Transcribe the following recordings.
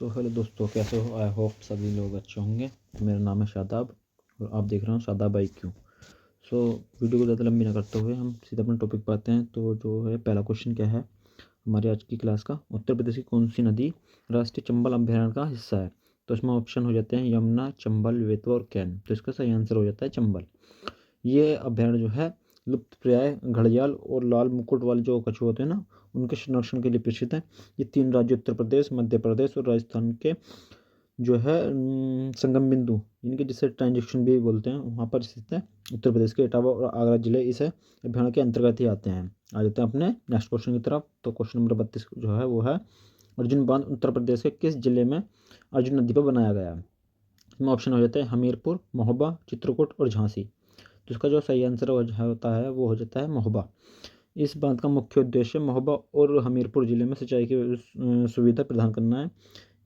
So hello दोस्तों, कैसे हो? आई होप सभी लोग अच्छे होंगे। मेरा नाम है शादाब और आप देख रहे हो शादाब बाई क्यों। सो वीडियो को ज़्यादा लंबी ना करते हुए हम सीधा अपने टॉपिक पर आते हैं। तो जो है पहला क्वेश्चन क्या है हमारी आज की क्लास का, उत्तर प्रदेश की कौन सी नदी राष्ट्रीय चंबल अभ्यारण्य का हिस्सा है? तो इसमें ऑप्शन हो जाते हैं यमुना, चंबल, बेतवा और कैन। तो इसका सही आंसर हो जाता है चंबल। ये अभ्यारण्य जो है लुप्तप्राय घड़ियाल और लाल मुकुट वाले जो कछुए होते हैं ना, उनके संरक्षण के लिए प्रसिद्ध है। ये तीन राज्य उत्तर प्रदेश, मध्य प्रदेश और राजस्थान के जो है संगम बिंदु, इनके जिसे ट्रांजेक्शन भी बोलते हैं, वहाँ पर स्थित है। उत्तर प्रदेश के इटावा और आगरा जिले इस अभ्यारण्य के अंतर्गत ही आते हैं। आ जाते हैं अपने नेक्स्ट क्वेश्चन की तरफ। तो क्वेश्चन नंबर 32 जो है वो है, अर्जुन बांध उत्तर प्रदेश के किस जिले में अर्जुन नदी पर बनाया गया है? इसमें ऑप्शन हो जाते हैं हमीरपुर, महोबा, चित्रकूट और झांसी। तो इसका जो सही आंसर होता है वो हो जाता है महोबा। इस बांध का मुख्य उद्देश्य महोबा और हमीरपुर जिले में सिंचाई की सुविधा प्रदान करना है।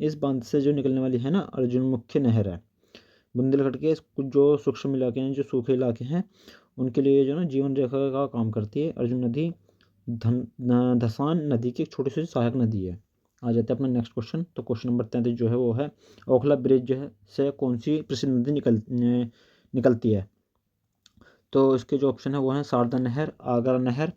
इस बांध से जो निकलने वाली है ना अर्जुन मुख्य नहर है, बुंदेलखंड के कुछ जो सूक्ष्म इलाके हैं, जो सूखे इलाके हैं, उनके लिए जो ना जीवन रेखा का काम करती है। अर्जुन नदी धसान नदी की एक छोटी सी सहायक नदी है। आ जाते हैं अपना नेक्स्ट क्वेश्चन। तो क्वेश्चन नंबर 33 जो है वो है, ओखला ब्रिज जो है से कौन सी प्रसिद्ध नदी निकलती है? तो इसके जो ऑप्शन है वो है शारदा नहर, आगरा नहर,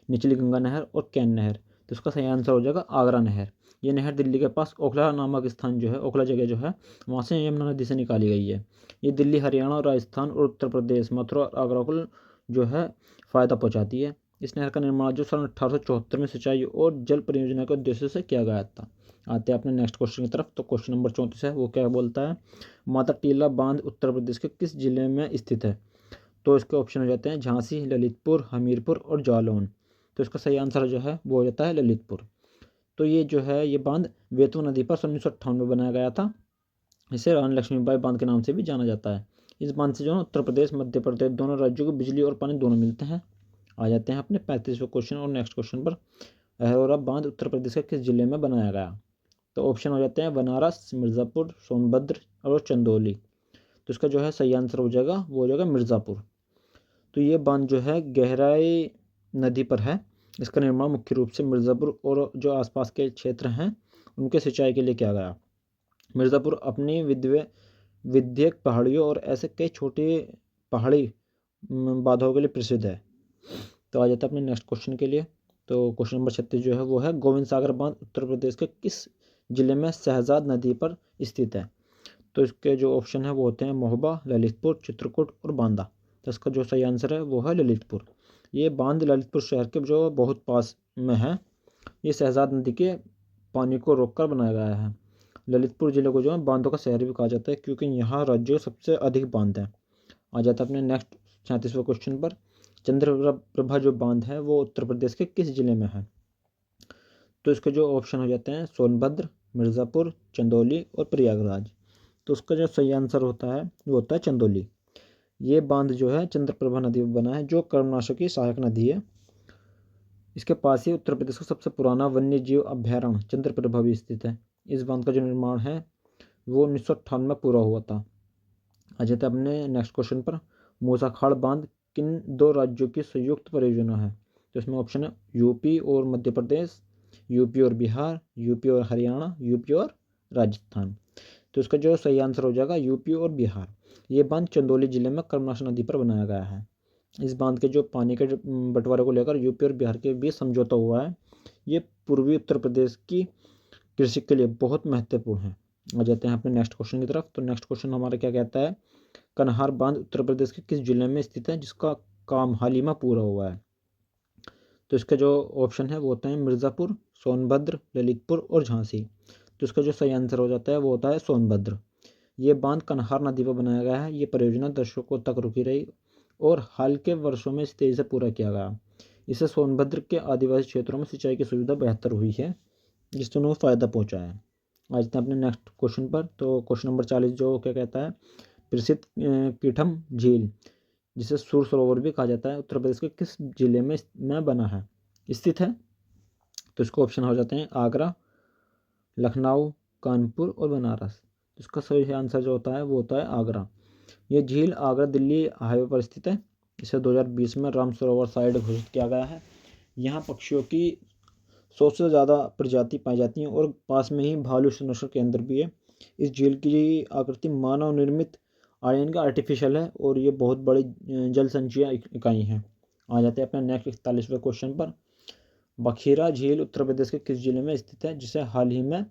निचली गंगा नहर और कैन नहर। तो इसका सही आंसर हो जाएगा आगरा नहर। ये नहर दिल्ली के पास ओखला नामक स्थान जो है, ओखला जगह जो है, वहाँ से यमुना नदी से निकाली गई है। ये दिल्ली, हरियाणा और राजस्थान और उत्तर प्रदेश, मथुरा और आगरा को जो है फ़ायदा पहुँचाती है। इस नहर का निर्माण जो सन 1874 में सिंचाई और जल परियोजना के उद्देश्य से किया गया था। आते हैं अपने नेक्स्ट क्वेश्चन की तरफ। तो क्वेश्चन नंबर 34 है, वो क्या बोलता है, माता टीला बांध उत्तर प्रदेश के किस जिले में स्थित है? तो इसके ऑप्शन हो जाते हैं झांसी, ललितपुर, हमीरपुर और जालौन। तो इसका सही आंसर जो है वो हो जाता है ललितपुर। तो ये जो है ये बांध बेतवा नदी पर 1958 में बनाया गया था। इसे रानी लक्ष्मीबाई बांध के नाम से भी जाना जाता है। इस बांध से जो है उत्तर प्रदेश, मध्य प्रदेश दोनों राज्यों को बिजली और पानी दोनों मिलते हैं। आ जाते हैं अपने 35वें क्वेश्चन और नेक्स्ट क्वेश्चन पर। अहरौरा बांध उत्तर प्रदेश के किस जिले में बनाया गया? तो ऑप्शन हो जाते हैं बनारस, मिर्ज़ापुर, सोनभद्र और चंदौली। तो इसका जो है सही आंसर हो जाएगा वो हो जाएगा मिर्ज़ापुर। तो ये बांध जो है गहराई नदी पर है। इसका निर्माण मुख्य रूप से मिर्ज़ापुर और जो आसपास के क्षेत्र हैं उनके सिंचाई के लिए किया गया। मिर्ज़ापुर अपनी विद्यक पहाड़ियों और ऐसे कई छोटे पहाड़ी बांधों के लिए प्रसिद्ध है। तो आ जाता है अपने नेक्स्ट क्वेश्चन के लिए। तो क्वेश्चन नंबर 36 जो है वो है, गोविंद सागर बांध उत्तर प्रदेश के किस जिले में शहजाद नदी पर स्थित है? तो इसके जो ऑप्शन है वो होते हैं महोबा, ललितपुर, चित्रकूट और बांदा। तो इसका जो सही आंसर है वो है ललितपुर। ये बांध ललितपुर शहर के जो बहुत पास में है। ये शहजाद नदी के पानी को रोककर बनाया गया है। ललितपुर जिले को जो है बांधों का शहर भी कहा जाता है, क्योंकि यहाँ राज्य में सबसे अधिक बांध है। आ जाता है अपने नेक्स्ट 37वें क्वेश्चन पर। चंद्रप्रभा जो बांध है वो उत्तर प्रदेश के किस जिले में है? तो इसके जो ऑप्शन हो जाते हैं सोनभद्र, मिर्ज़ापुर, चंदौली और प्रयागराज। तो उसका जो सही आंसर होता है वो होता है चंदौली। ये बांध जो है चंद्रप्रभा नदी पर बना है, जो कर्मनाशक की सहायक नदी है। इसके पास ही उत्तर प्रदेश का सबसे पुराना वन्य जीव अभ्यारण्य चंद्रप्रभा भी स्थित है। इस बांध का जो निर्माण है वो 1958 में पूरा हुआ था। आ जाते हैं अपने नेक्स्ट क्वेश्चन पर। मूसाखाड़ बांध किन दो राज्यों की संयुक्त परियोजना है? तो इसमें ऑप्शन है यूपी और मध्य प्रदेश, यूपी और बिहार, यूपी और हरियाणा, यूपी और राजस्थान। तो इसका जो सही आंसर हो जाएगा यूपी और बिहार। ये बांध चंदौली जिले में कर्मनाशा नदी पर बनाया गया है। इस बांध के जो पानी के बंटवारे को लेकर यूपी और बिहार के बीच समझौता हुआ है। ये पूर्वी उत्तर प्रदेश की कृषि के लिए बहुत महत्वपूर्ण है। आ जाते हैं अपने नेक्स्ट क्वेश्चन की तरफ। तो नेक्स्ट क्वेश्चन हमारा क्या कहता है, कन्हार बांध उत्तर प्रदेश के किस जिले में स्थित है जिसका काम हाल ही में पूरा हुआ है? तो इसका जो ऑप्शन है वो होता है मिर्ज़ापुर, सोनभद्र, ललितपुर और झांसी। तो इसका जो सही आंसर हो जाता है वो होता है सोनभद्र। ये बांध कन्हार नदी पर बनाया गया है। ये परियोजना दशकों तक रुकी रही और हाल के वर्षों में इस तेजी से पूरा किया गया। इससे सोनभद्र के आदिवासी क्षेत्रों में सिंचाई की सुविधा बेहतर हुई है, जिससे उन्हें फ़ायदा पहुंचा है। आज तक अपने नेक्स्ट क्वेश्चन पर। तो क्वेश्चन नंबर 40 जो क्या कहता है, प्रसिद्ध कीठम झील जिसे सुर सरोवर भी कहा जाता है उत्तर प्रदेश के किस जिले में बना है, स्थित है? तो इसको ऑप्शन हो जाते हैं आगरा, लखनऊ, कानपुर और बनारस। इसका सही आंसर जो होता है वो होता है आगरा। ये झील आगरा दिल्ली हाईवे पर स्थित है। इसे 2020 में राम सरोवर साइट घोषित किया गया है। यहाँ पक्षियों की 100 से ज़्यादा प्रजाति पाई जाती हैं और पास में ही भालू संरक्षण केंद्र भी है। इस झील की आकृति मानव निर्मित आयन का आर्टिफिशियल है और ये बहुत बड़ी जल संचय इकाई है। आ जाते हैं अपने नेक्स्ट 41वें क्वेश्चन पर। बखीरा झील उत्तर प्रदेश के किस जिले में स्थित है जिसे हाल ही में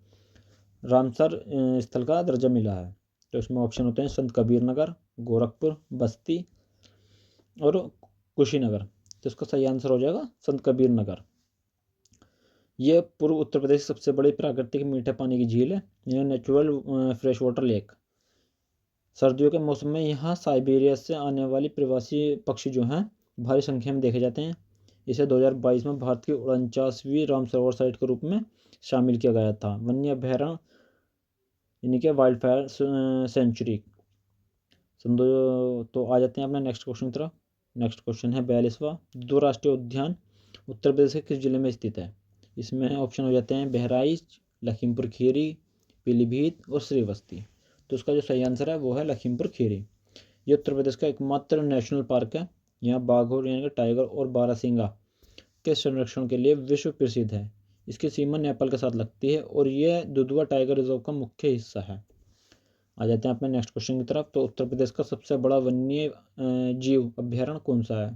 रामसर स्थल का दर्जा मिला है? तो इसमें ऑप्शन होते हैं संत कबीर नगर, गोरखपुर, बस्ती और कुशीनगर। तो इसका सही आंसर हो जाएगा संत कबीर नगर। ये पूर्व उत्तर प्रदेश की सबसे बड़ी प्राकृतिक मीठे पानी की झील है। यह नेचुरल फ्रेश वाटर लेक। सर्दियों के मौसम में यहाँ साइबेरिया से आने वाली प्रवासी पक्षी जो हैं भारी संख्या में देखे जाते हैं। इसे 2022 में भारत की 49वीं रामसरोवर साइट के रूप में शामिल किया गया था। वन्य अभयारण्य यानी कि वाइल्ड फायर सेंचुरी। तो आ जाते हैं अपने नेक्स्ट क्वेश्चन की तरफ। नेक्स्ट क्वेश्चन है 42वां। दो राष्ट्रीय उद्यान उत्तर प्रदेश के किस जिले में स्थित है? इसमें ऑप्शन हो जाते हैं बहराइच, लखीमपुर खीरी, पीलीभीत और श्रीवस्ती। तो उसका जो सही आंसर है वो है लखीमपुर खीरी। ये उत्तर प्रदेश का एकमात्र नेशनल पार्क है। यहाँ बाघों यानी कि टाइगर और बारहसिंगा के संरक्षण के लिए विश्व प्रसिद्ध है। इसकी सीमा नेपाल के साथ लगती है और ये दुधवा टाइगर रिजर्व का मुख्य हिस्सा है। आ जाते हैं अपने नेक्स्ट क्वेश्चन की तरफ। तो उत्तर प्रदेश का सबसे बड़ा वन्य जीव अभ्यारण्य कौन सा है?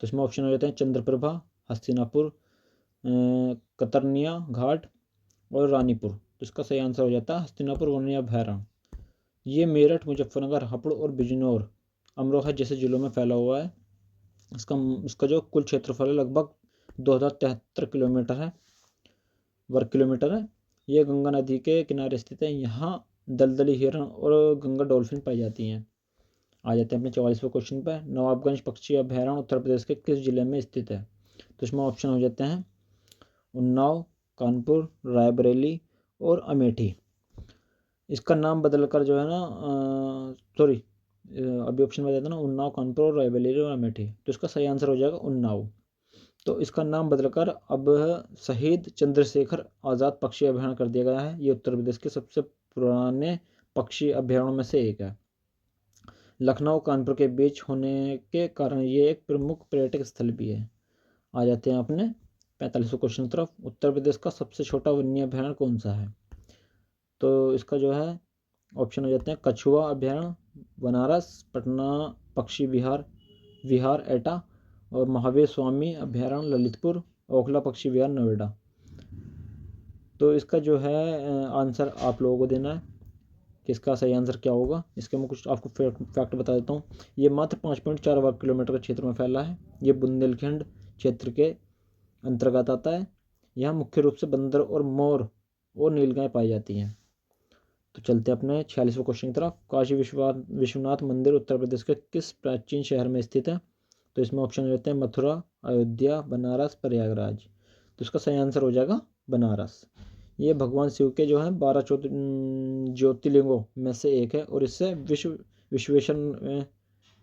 तो इसमें ऑप्शन हो जाते हैं चंद्रप्रभा, हस्तिनापुर, कतरनिया घाट और रानीपुर। तो इसका सही आंसर हो जाता है हस्तिनापुर वन्य अभ्यारण्य। ये मेरठ, मुजफ्फरनगर, हापुड़ और बिजनौर, अमरोहा जैसे जिलों में फैला हुआ है। इसका जो कुल क्षेत्रफल है लगभग 2073 किलोमीटर है, वर्ग किलोमीटर है। ये गंगा नदी के किनारे स्थित है। यहाँ दलदली हिरण और गंगा डॉल्फिन पाई जाती हैं। आ जाते हैं अपने 44वें क्वेश्चन पर। नवाबगंज पक्षी अभ्यारण्य उत्तर प्रदेश के किस जिले में स्थित है? तो इसमें ऑप्शन हो जाते हैं उन्नाव, कानपुर, रायबरेली और अमेठी। इसका नाम बदलकर जो है ना सॉरी अभी ऑप्शन में देता ना उन्नाव, कानपुर और रायबरेली और अमेठी। तो इसका सही आंसर हो जाएगा उन्नाव। तो इसका नाम बदलकर अब शहीद चंद्रशेखर आज़ाद पक्षी अभ्यारण्य कर दिया गया है। ये उत्तर प्रदेश के सबसे पुराने पक्षी अभ्यारण्यों में से एक है। लखनऊ कानपुर के बीच होने के कारण ये एक प्रमुख पर्यटक स्थल भी है। आ जाते हैं अपने 45वें क्वेश्चन की तरफ। उत्तर प्रदेश का सबसे छोटा वन्य अभ्यारण्य कौन सा है? तो इसका जो है ऑप्शन हो जाते हैं कछुआ अभ्यारण्य, बनारस, पटना पक्षी विहार एटा और महावीर स्वामी अभ्यारण्य ललितपुर, ओखला पक्षी विहार नोएडा। तो इसका जो है आंसर आप लोगों को देना है कि इसका सही आंसर क्या होगा। इसके मैं कुछ आपको फैक्ट बता देता हूँ। ये मात्र 5.4 वर्ग किलोमीटर के क्षेत्र में फैला है। ये बुंदेलखंड क्षेत्र के अंतर्गत आता है। यहाँ मुख्य रूप से बंदर और मोर और नीलगाय पाई जाती हैं। तो चलते अपने 46वें क्वेश्चन की तरफ। काशी विश्वनाथ मंदिर उत्तर प्रदेश के किस प्राचीन शहर में स्थित है? तो इसमें ऑप्शन होते हैं मथुरा, अयोध्या, बनारस, प्रयागराज। तो इसका सही आंसर हो जाएगा बनारस। ये भगवान शिव के जो है 12 ज्योतिर्लिंगों में से एक है और इससे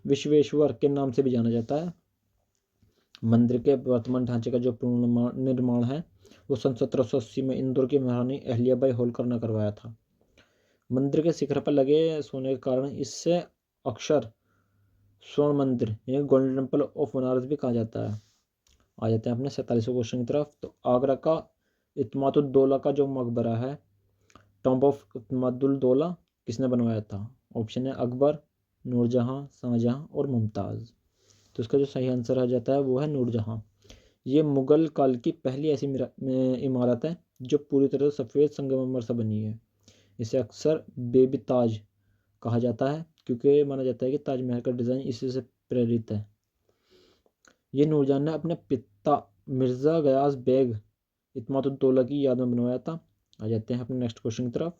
विश्वेश्वर के नाम से भी जाना जाता है। मंदिर के वर्तमान ढांचे का जो निर्माण है वो सन 1780 में इंदौर की महारानी अहल्याबाई होलकर ने करवाया था। मंदिर के शिखर पर लगे सोने के कारण इससे अक्षर स्वर्ण मंदिर यानी गोल्डन टेम्पल ऑफ बनारस भी कहा जाता है। आ जाते हैं अपने 47वें क्वेश्चन की तरफ। तो आगरा का इत्मादुद्दौला का जो मकबरा है, टॉम्ब ऑफ इत्मादुद्दौला, किसने बनवाया था? ऑप्शन है अकबर, नूरजहां, शाहजहां और मुमताज़। तो इसका जो सही आंसर आ जाता है वो है नूरजहां। ये मुगल काल की पहली ऐसी इमारत है जो पूरी तरह से सफ़ेद संगमरमर से बनी है। इसे अक्सर बेबी ताज कहा जाता है क्योंकि माना जाता है कि ताजमहल का डिज़ाइन इसी से प्रेरित है। ये नूरजहां ने अपने पिता मिर्ज़ा गयास बेग इत्मादुद्दौला की याद में बनवाया था। आ जाते हैं अपने नेक्स्ट क्वेश्चन की तरफ।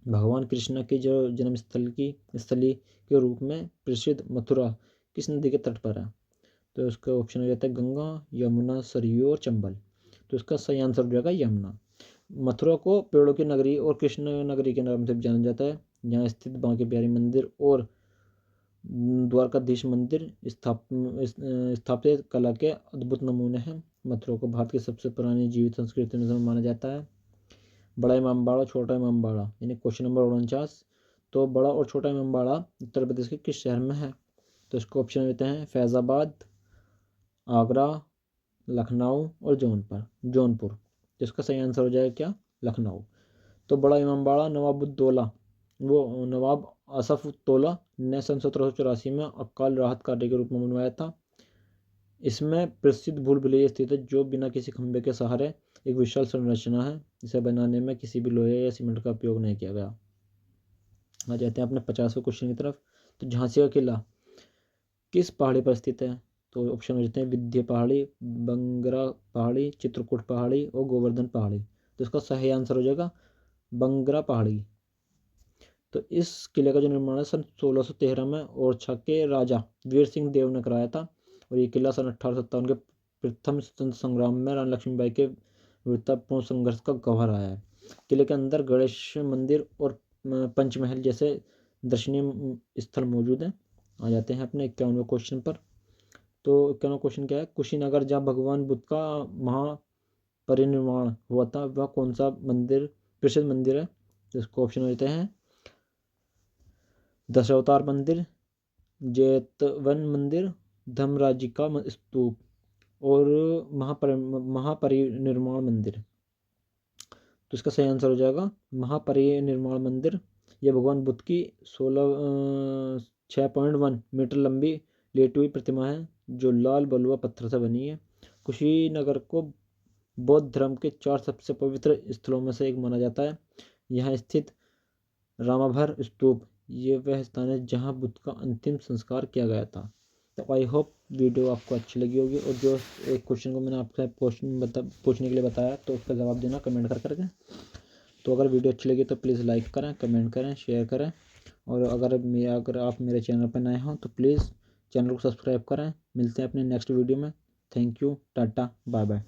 भगवान कृष्ण की जो जन्म स्थली के रूप में प्रसिद्ध मथुरा किस नदी के तट पर है? तो उसका ऑप्शन हो जाता है गंगा, यमुना, सरयू और चंबल। तो इसका सही आंसर हो जाएगा यमुना। मथुरा को पेड़ों की नगरी और कृष्ण नगरी के नाम से भी जाना जाता है। यहाँ स्थित बांके बिहारी मंदिर और द्वारकाधीश मंदिर स्थापित कला के अद्भुत नमूने हैं। मथुरा को भारत की सबसे पुरानी जीवित संस्कृति में माना जाता है। बड़ा इमामबाड़ा, छोटा इमामबाड़ा यानी क्वेश्चन नंबर 49। तो बड़ा और छोटा इमामबाड़ा उत्तर प्रदेश के किस शहर में है? तो इसको ऑप्शन देते हैं फैज़ाबाद, आगरा, लखनऊ और जौनपुर। तो इसका सही आंसर हो जाएगा क्या, लखनऊ। तो बड़ा इमामबाड़ा नवाब असफउद्दौला ने सन 1784 में अकाल राहत कार्य के रूप में बनवाया था। इसमें प्रसिद्ध भूल भुलैया स्थित है, जो बिना किसी खंभे के सहारे एक विशाल संरचना है। इसे बनाने में किसी भी लोहे या सीमेंट का उपयोग नहीं किया गया। आ जाते हैं अपने 50वें क्वेश्चन की तरफ। तो झांसी का किला किस पहाड़ी पर स्थित है? तो ऑप्शन हो जाते हैं विंध्य पहाड़ी, बंगरा पहाड़ी, चित्रकूट पहाड़ी और गोवर्धन पहाड़ी। तो इसका सही आंसर हो जाएगा बंगरा पहाड़ी। तो इस किले का जो निर्माण है सन 1613 में ओरछा के राजा वीर सिंह देव ने कराया था। और ये किला सन 1857 के प्रथम स्वतंत्र संग्राम में रानी लक्ष्मीबाई के वीरतापूर्ण संघर्ष का गवाह रहा है। किले के अंदर गणेश मंदिर और पंचमहल जैसे दर्शनीय स्थल मौजूद हैं। आ जाते हैं अपने 51वें क्वेश्चन पर। तो 51वां क्वेश्चन क्या है, कुशीनगर जहाँ भगवान बुद्ध का महापरिनिर्वाण हुआ था वह कौन सा मंदिर प्रसिद्ध मंदिर है? इसको ऑप्शन हो जाते हैं दशावतार मंदिर, जेतवन मंदिर, धर्मराजिका स्तूप और महापरिनिर्वाण मंदिर। तो इसका सही आंसर हो जाएगा महापरिनिर्वाण मंदिर। यह भगवान बुद्ध की 6.1 मीटर लंबी लेटी हुई प्रतिमा है, जो लाल बलुआ पत्थर से बनी है। कुशीनगर को बौद्ध धर्म के 4 सबसे पवित्र स्थलों में से एक माना जाता है। यहाँ स्थित रामाभर स्तूप ये वह स्थान है जहाँ बुद्ध का अंतिम संस्कार किया गया था। तो आई होप वीडियो आपको अच्छी लगी होगी। और जो एक क्वेश्चन को मैंने आपसे पूछने के लिए बताया, तो उसका जवाब देना कमेंट करके। तो अगर वीडियो अच्छी लगी तो प्लीज़ लाइक करें, कमेंट करें, शेयर करें। और अगर आप मेरे चैनल पर नए हों तो प्लीज़ चैनल को सब्सक्राइब करें। मिलते हैं अपने नेक्स्ट वीडियो में। Thank you, tata, bye bye.